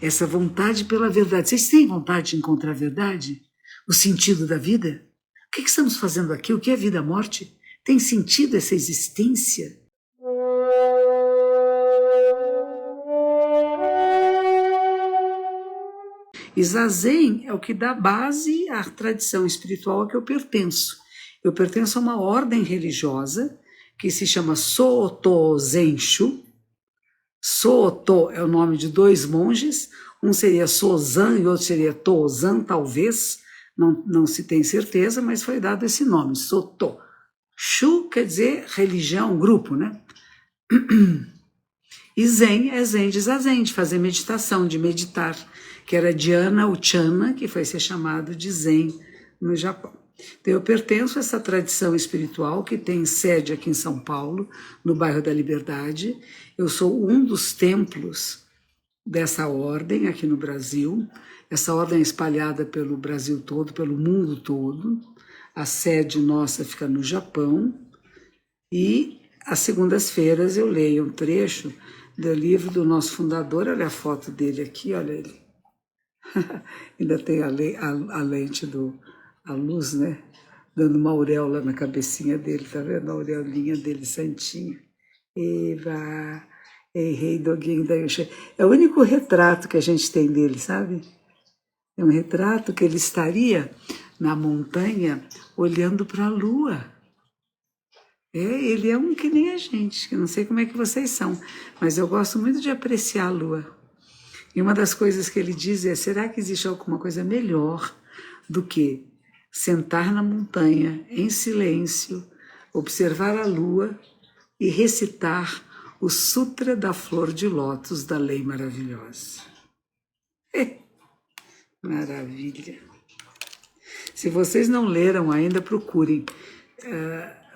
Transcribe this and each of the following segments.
essa vontade pela verdade. Vocês têm vontade de encontrar a verdade? O sentido da vida? O que estamos fazendo aqui? O que é vida, morte? Tem sentido essa existência? E Zazen é o que dá base à tradição espiritual a que eu pertenço. Eu pertenço a uma ordem religiosa que se chama Soto Zenshu. Soto é o nome de dois monges, um seria Sozan e outro seria Tozan, talvez, não se tem certeza, mas foi dado esse nome, Soto. Shu quer dizer religião, grupo, né? E Zen é Zen de Zazen, de fazer meditação, de meditar, que era Dhyana Uchana, que foi ser chamado de Zen no Japão. Então, eu pertenço a essa tradição espiritual que tem sede aqui em São Paulo, no bairro da Liberdade. Eu sou um dos templos dessa ordem aqui no Brasil. Essa ordem é espalhada pelo Brasil todo, pelo mundo todo. A sede nossa fica no Japão. E às segundas-feiras eu leio um trecho do livro do nosso fundador. Olha a foto dele aqui, olha ele. Ainda tem a lente a luz, né? Dando uma auréola na cabecinha dele, tá vendo? A aureolinha dele, santinha. Eva, rei doguinho da Yuxê. É o único retrato que a gente tem dele, sabe? É um retrato que ele estaria na montanha olhando para a lua. Ele é um que nem a gente, que não sei como é que vocês são, mas eu gosto muito de apreciar a lua. E uma das coisas que ele diz é, será que existe alguma coisa melhor do que sentar na montanha, em silêncio, observar a lua e recitar o Sutra da Flor de Lótus da Lei Maravilhosa? Maravilha! Se vocês não leram ainda, procurem.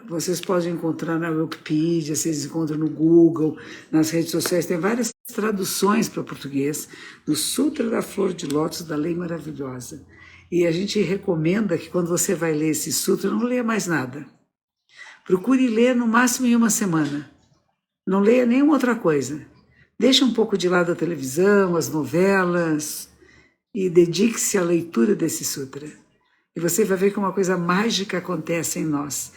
Vocês podem encontrar na Wikipedia, vocês encontram no Google, nas redes sociais, tem várias traduções para português do Sutra da Flor de Lótus da Lei Maravilhosa. E a gente recomenda que quando você vai ler esse sutra, não leia mais nada. Procure ler no máximo em uma semana. Não leia nenhuma outra coisa. Deixe um pouco de lado a televisão, as novelas e dedique-se à leitura desse sutra. E você vai ver que uma coisa mágica acontece em nós.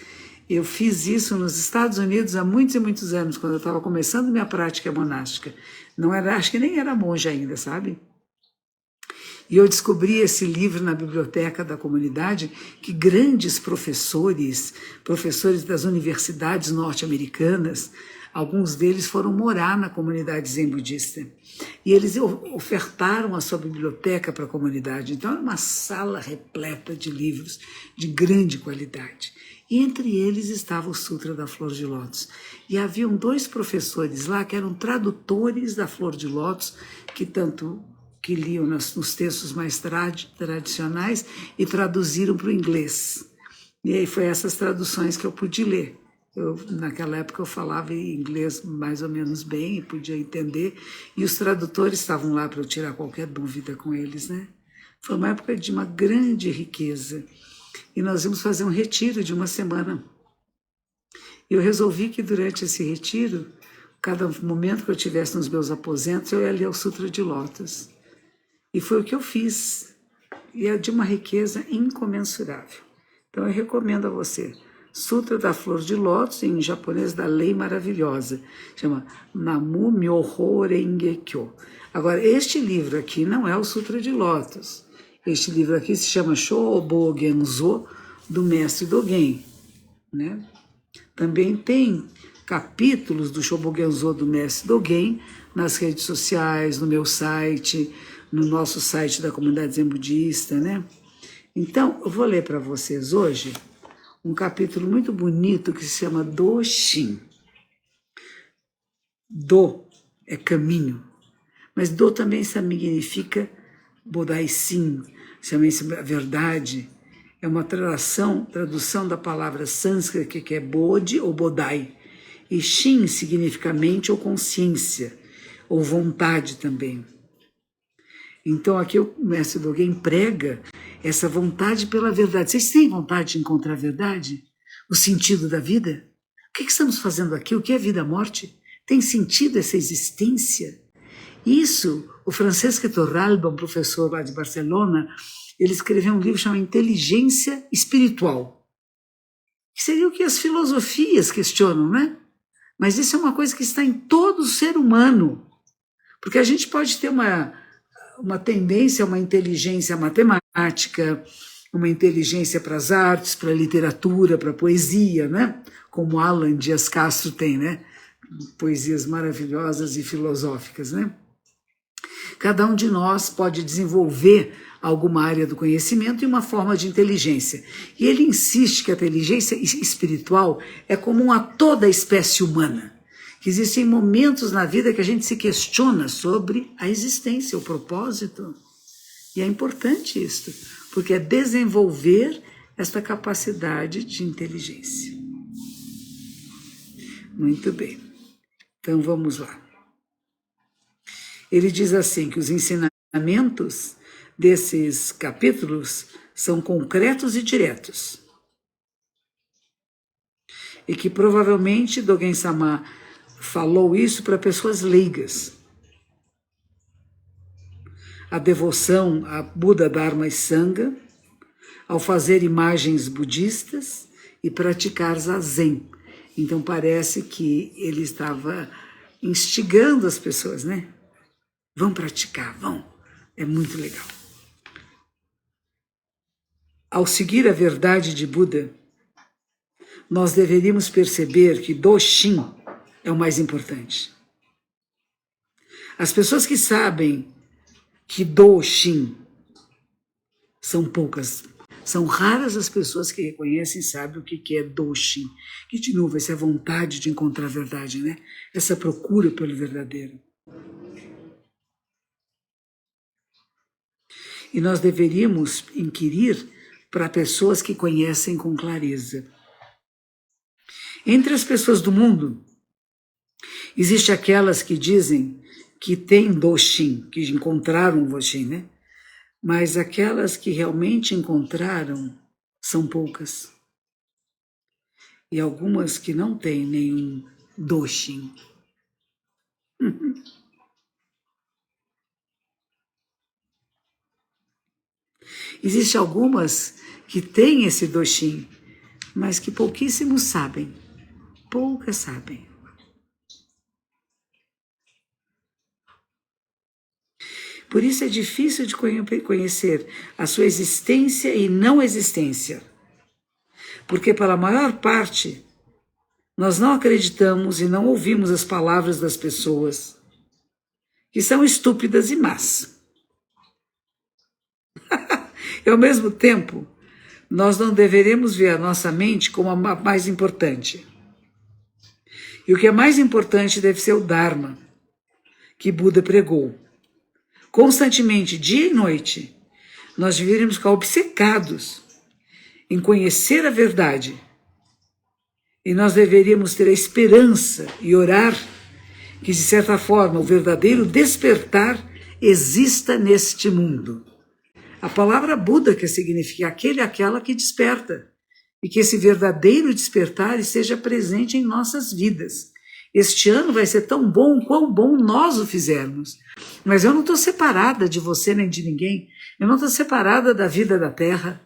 Eu fiz isso nos Estados Unidos há muitos e muitos anos, quando eu estava começando minha prática monástica. Acho que nem era monja ainda, sabe? E eu descobri esse livro na biblioteca da comunidade, que grandes professores das universidades norte-americanas, alguns deles foram morar na comunidade zen budista. E eles ofertaram a sua biblioteca para a comunidade. Então, era uma sala repleta de livros de grande qualidade. E entre eles estava o Sutra da Flor de Lótus. E haviam dois professores lá que eram tradutores da Flor de Lótus, que liam nos textos mais tradicionais e traduziram para o inglês. E aí foi essas traduções que eu pude ler. Naquela época eu falava inglês mais ou menos bem e podia entender, e os tradutores estavam lá para eu tirar qualquer dúvida com eles, né? Foi uma época de uma grande riqueza. E nós íamos fazer um retiro de uma semana. Eu resolvi que durante esse retiro, cada momento que eu estivesse nos meus aposentos, eu ia ler o Sutra de Lótus. E foi o que eu fiz. E é de uma riqueza incomensurável. Então eu recomendo a você. Sutra da Flor de Lótus, em japonês da Lei Maravilhosa. Chama Namu Myoho Renge Kyo. Agora, este livro aqui não é o Sutra de Lótus. Este livro aqui se chama Shobo Genzo, do Mestre Dogen, né? Também tem capítulos do Shobo Genzo do Mestre Dogen nas redes sociais, no meu site, no nosso site da comunidade zen budista, né? Então, eu vou ler para vocês hoje um capítulo muito bonito que se chama Do-Shin. Do é caminho, mas Do também significa Bodai-Sin, chama-se a verdade. É uma tradução da palavra sânscrita que é Bodhi ou Bodai. E Shin significa mente ou consciência, ou vontade também. Então aqui o mestre Dogen prega essa vontade pela verdade. Vocês têm vontade de encontrar a verdade? O sentido da vida? O que estamos fazendo aqui? O que é vida, morte? Tem sentido essa existência? Isso, o Francesc Torralba, um professor lá de Barcelona, ele escreveu um livro chamado Inteligência Espiritual, que seria o que as filosofias questionam, né? Mas isso é uma coisa que está em todo ser humano, porque a gente pode ter uma tendência, uma inteligência matemática, uma inteligência para as artes, para a literatura, para a poesia, né? Como Alan Dias Castro tem, né? Poesias maravilhosas e filosóficas, né? Cada um de nós pode desenvolver alguma área do conhecimento e uma forma de inteligência. E ele insiste que a inteligência espiritual é comum a toda a espécie humana, que existem momentos na vida que a gente se questiona sobre a existência, o propósito. E é importante isso, porque é desenvolver esta capacidade de inteligência. Muito bem. Então vamos lá. Ele diz assim que os ensinamentos desses capítulos são concretos e diretos. E que provavelmente Dogen Sama falou isso para pessoas leigas. A devoção a Buda, Dharma e Sangha, ao fazer imagens budistas e praticar zazen. Então parece que ele estava instigando as pessoas, né? Vão praticar, vão. É muito legal. Ao seguir a verdade de Buda, nós deveríamos perceber que Do-Shin é o mais importante. As pessoas que sabem que Do-Shin são poucas, são raras as pessoas que reconhecem e sabem o que é Do-Shin. Que, de novo, essa vontade de encontrar a verdade, né? Essa procura pelo verdadeiro. E nós deveríamos inquirir para pessoas que conhecem com clareza. Entre as pessoas do mundo, existem aquelas que dizem que têm Do-Shin, que encontraram o Do-Shin, né? Mas aquelas que realmente encontraram são poucas. E algumas que não têm nenhum Do-Shin. Existem algumas que têm esse Do-Shin, mas que pouquíssimos sabem. Poucas sabem. Por isso é difícil de conhecer a sua existência e não existência. Porque, pela maior parte, nós não acreditamos e não ouvimos as palavras das pessoas, que são estúpidas e más. E, ao mesmo tempo, nós não deveremos ver a nossa mente como a mais importante. E o que é mais importante deve ser o Dharma, que Buda pregou. Constantemente, dia e noite, nós deveríamos ficar obcecados em conhecer a verdade. E nós deveríamos ter a esperança e orar que, de certa forma, o verdadeiro despertar exista neste mundo. A palavra Buda que significa aquele e aquela que desperta. E que esse verdadeiro despertar esteja presente em nossas vidas. Este ano vai ser tão bom, quão bom nós o fizermos. Mas eu não estou separada de você nem de ninguém. Eu não estou separada da vida da terra.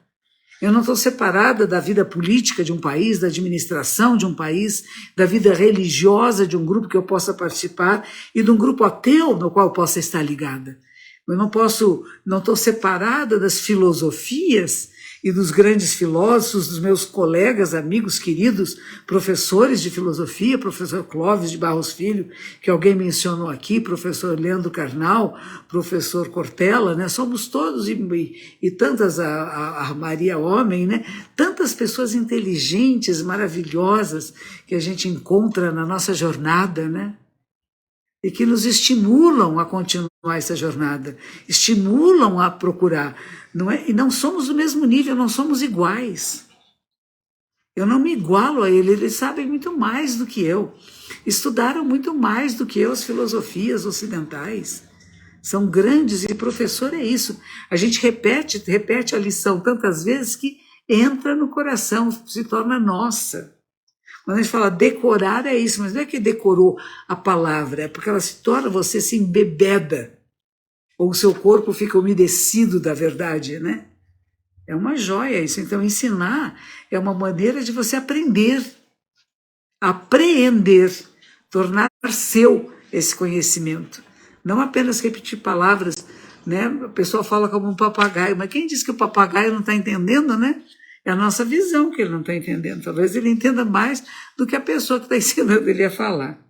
Eu não estou separada da vida política de um país, da administração de um país, da vida religiosa de um grupo que eu possa participar e de um grupo ateu no qual eu possa estar ligada. Eu não estou separada das filosofias e dos grandes filósofos, dos meus colegas, amigos, queridos, professores de filosofia, professor Clóvis de Barros Filho, que alguém mencionou aqui, professor Leandro Carnal, professor Cortella, né? Somos todos, e tantas, a Maria Homem, né? Tantas pessoas inteligentes, maravilhosas, que a gente encontra na nossa jornada, né? E que nos estimulam a continuar essa jornada, estimulam a procurar. Não é? E não somos do mesmo nível, não somos iguais. Eu não me igualo a eles sabem muito mais do que eu. Estudaram muito mais do que eu as filosofias ocidentais. São grandes e professor é isso. A gente repete a lição tantas vezes que entra no coração, se torna nossa. Quando a gente fala decorar, é isso, mas não é que decorou a palavra, é porque ela se torna, você se embebeda, ou o seu corpo fica umedecido da verdade, né? É uma joia isso. Então, ensinar é uma maneira de você aprender, apreender, tornar seu esse conhecimento. Não apenas repetir palavras, né? A pessoa fala como um papagaio, mas quem diz que o papagaio não está entendendo, né? É a nossa visão que ele não está entendendo. Talvez ele entenda mais do que a pessoa que está ensinando ele a falar.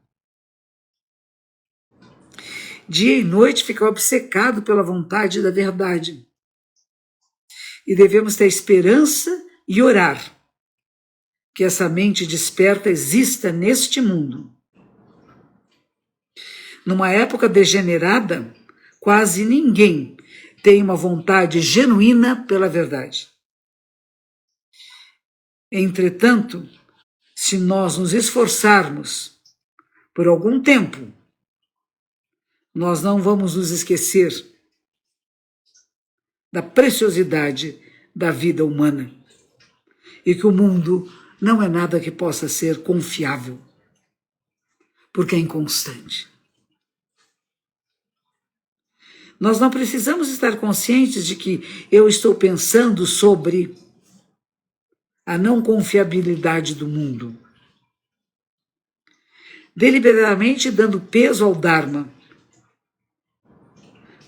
Dia e noite fica obcecado pela vontade da verdade. E devemos ter esperança e orar que essa mente desperta exista neste mundo. Numa época degenerada, quase ninguém tem uma vontade genuína pela verdade. Entretanto, se nós nos esforçarmos por algum tempo, nós não vamos nos esquecer da preciosidade da vida humana e que o mundo não é nada que possa ser confiável, porque é inconstante. Nós não precisamos estar conscientes de que eu estou pensando sobre a não confiabilidade do mundo. Deliberadamente dando peso ao Dharma,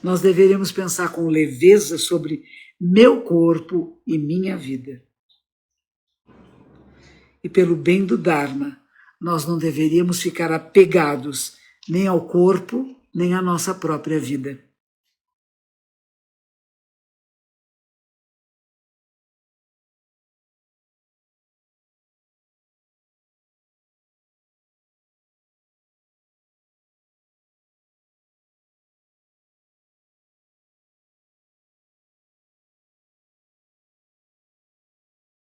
nós deveríamos pensar com leveza sobre meu corpo e minha vida. E pelo bem do Dharma, nós não deveríamos ficar apegados nem ao corpo, nem à nossa própria vida.